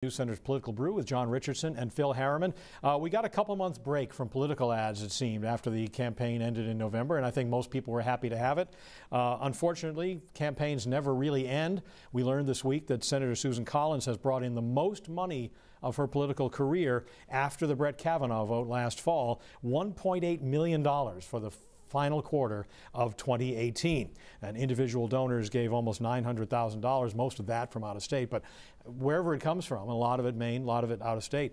News Center's Political Brew with John Richardson and Phil Harriman. We got a couple months break from political ads, it seemed, after the campaign ended in November, and I think most people were happy to have it. Unfortunately, campaigns never really end. We learned this week that Senator Susan Collins has brought in the most money of her political career after the Brett Kavanaugh vote last fall, $1.8 million for the final quarter of 2018. And individual donors gave almost $900,000, most of that from out of state, but wherever it comes from, a lot of it Maine, a lot of it out of state.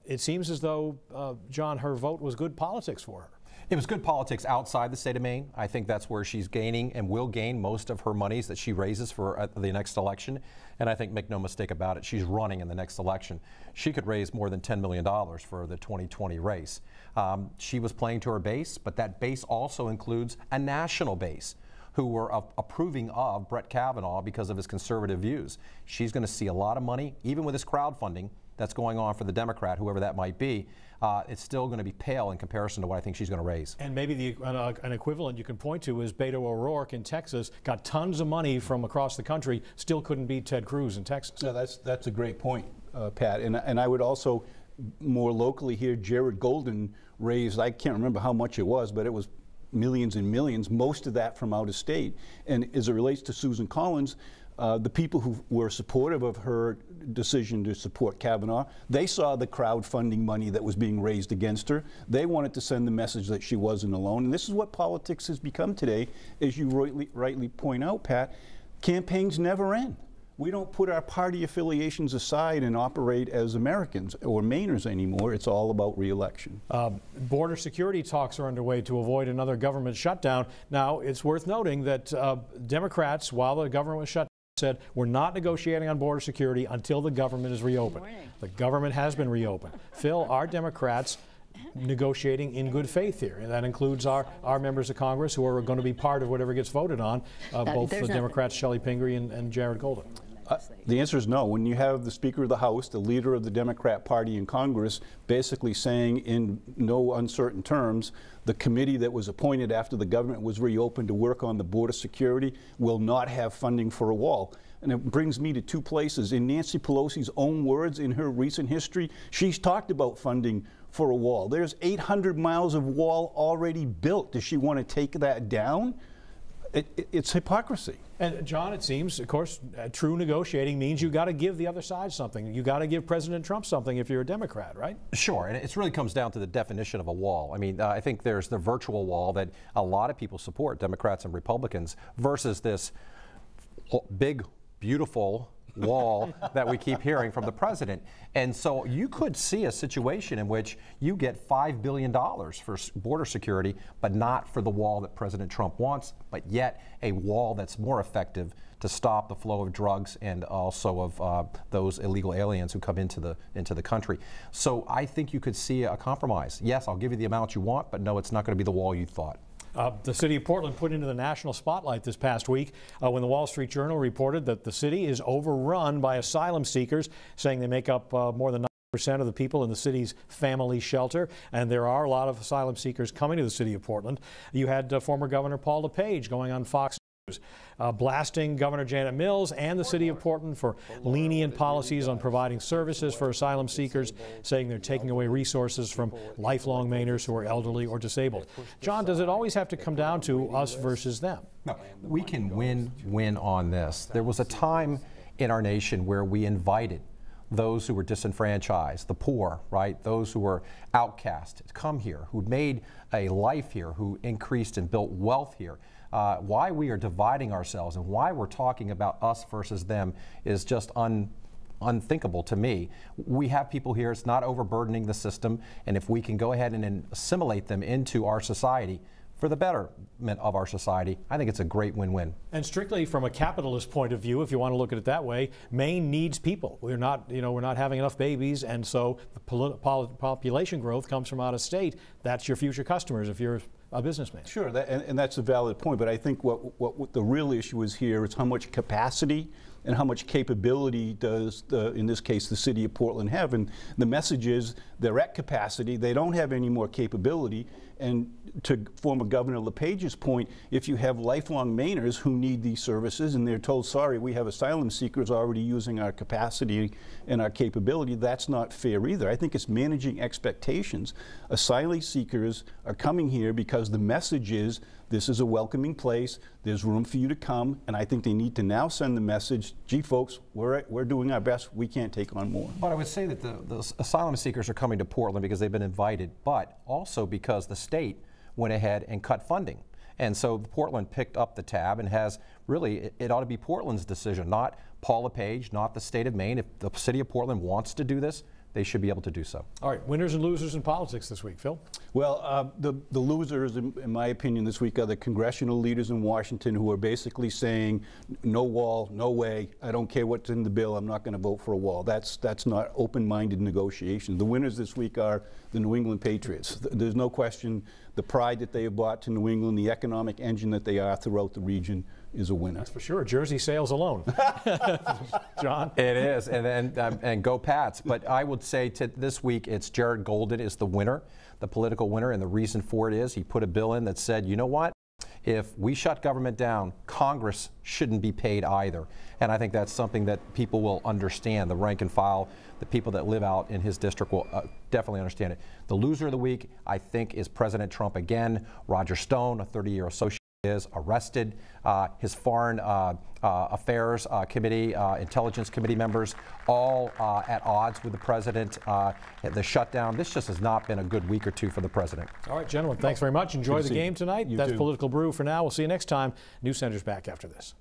It seems as though, John, her vote was good politics for her. It was good politics outside the state of Maine. I think that's where she's gaining and will gain most of her monies that she raises for the next election. And I think, make no mistake about it, she's running in the next election. She could raise more than $10 million for the 2020 race. She was playing to her base, but that base also includes a national base who were approving of Brett Kavanaugh because of his conservative views. She's going to see a lot of money, even with this crowdfunding that's going on for the Democrat, whoever that might be. It's still going to be pale in comparison to what I think she's going to raise. And maybe an equivalent you can point to is Beto O'Rourke in Texas, got tons of money from across the country, still couldn't beat Ted Cruz in Texas. No, that's a great point, Pat. And I would also, more locally here, Jared Golden raised, I can't remember how much it was, but it was millions and millions, most of that from out of state. And as it relates to Susan Collins, the people who were supportive of her decision to support Kavanaugh, they saw the crowdfunding money that was being raised against her. They wanted to send the message that she wasn't alone. And this is what politics has become today, as you rightly point out, Pat. Campaigns never end. We don't put our party affiliations aside and operate as Americans or Mainers anymore. It's all about re-election. Border security talks are underway to avoid another government shutdown. Now, it's worth noting that Democrats, while the government was shut down, said we're not negotiating on border security until the government is reopened. The government has been reopened. Phil, are Democrats negotiating in good faith here? And that includes our members of Congress who are going to be part of whatever gets voted on, both the Democrats, Shelley Pingree and Jared Golden. The answer is no. When you have the Speaker of the House, the leader of the Democrat Party in Congress, basically saying in no uncertain terms, the committee that was appointed after the government was reopened to work on the border security will not have funding for a wall. And it brings me to two places. In Nancy Pelosi's own words, in her recent history, she's talked about funding for a wall. There's 800 miles of wall already built. Does she want to take that down? It's hypocrisy. And John, it seems, of course, true negotiating means you got to give the other side something. You got to give President Trump something if you're a Democrat, right? Sure, and it really comes down to the definition of a wall. I mean, I think there's the virtual wall that a lot of people support, Democrats and Republicans, versus this big, beautiful wall that we keep hearing from the president. And so you could see a situation in which you get $5 billion for border security, but not for the wall that President Trump wants, but yet a wall that's more effective to stop the flow of drugs and also of those illegal aliens who come into the country. So I think you could see a compromise. Yes, I'll give you the amount you want, but no, it's not going to be the wall you thought. The city of Portland put into the national spotlight this past week when the Wall Street Journal reported that the city is overrun by asylum seekers, saying they make up more than 90% of the people in the city's family shelter, and there are a lot of asylum seekers coming to the city of Portland. You had former Governor Paul LePage going on Fox News, blasting Governor Janet Mills and the city of Portland for lenient policies on providing services for asylum seekers, saying they're taking away resources from lifelong Mainers who are elderly or disabled. John, does it always have to come down to us versus them? No, we can win on this. There was a time in our nation where we invited those who were disenfranchised, the poor, right? Those who were outcast, to come here, who made a life here, who increased and built wealth here. Why we are dividing ourselves and why we're talking about us versus them is just unthinkable to me. We have people here, it's not overburdening the system, and if we can go ahead and assimilate them into our society for the betterment of our society, I think it's a great win-win. And strictly from a capitalist point of view, if you want to look at it that way, Maine needs people. We're not having enough babies, and so the population growth comes from out of state. That's your future customers if you're a businessman. Sure, and that's a valid point, but I think what the real issue is here is how much capacity and how much capability does, in this case, the city of Portland have. And the message is they're at capacity, they don't have any more capability, And to former Governor LePage's point, if you have lifelong Mainers who need these services and they're told, sorry, we have asylum seekers already using our capacity and our capability, that's not fair either. I think it's managing expectations. Asylum seekers are coming here because the message is this is a welcoming place, there's room for you to come, and I think they need to now send the message, gee folks, we're doing our best, we can't take on more. But I would say that the asylum seekers are coming to Portland because they've been invited, but also because the state went ahead and cut funding. And so Portland picked up the tab and has really, it ought to be Portland's decision, not Paul LePage, not the state of Maine. If the city of Portland wants to do this, they should be able to do so. All right, winners and losers in politics this week, Phil? Well, the losers, in my opinion, this week are the congressional leaders in Washington who are basically saying, no wall, no way, I don't care what's in the bill, I'm not going to vote for a wall. That's not open-minded negotiation. The winners this week are the New England Patriots. There's no question the pride that they have brought to New England, the economic engine that they are throughout the region, is a winner. That's for sure. Jersey sales alone. John? It is, and go Pats. But I would say this week it's Jared Golden is the winner, the political winner, and the reason for it is he put a bill in that said, you know what? If we shut government down, Congress shouldn't be paid either. And I think that's something that people will understand. The rank and file, the people that live out in his district will definitely understand it. The loser of the week, I think, is President Trump again. Roger Stone, a 30-year associate, is arrested. His Foreign Affairs Committee, Intelligence Committee members, all at odds with the president. The shutdown, this just has not been a good week or two for the president. All right, gentlemen, thanks very much. Enjoy the game tonight. That's too. Political Brew for now. We'll see you next time. News Center's back after this.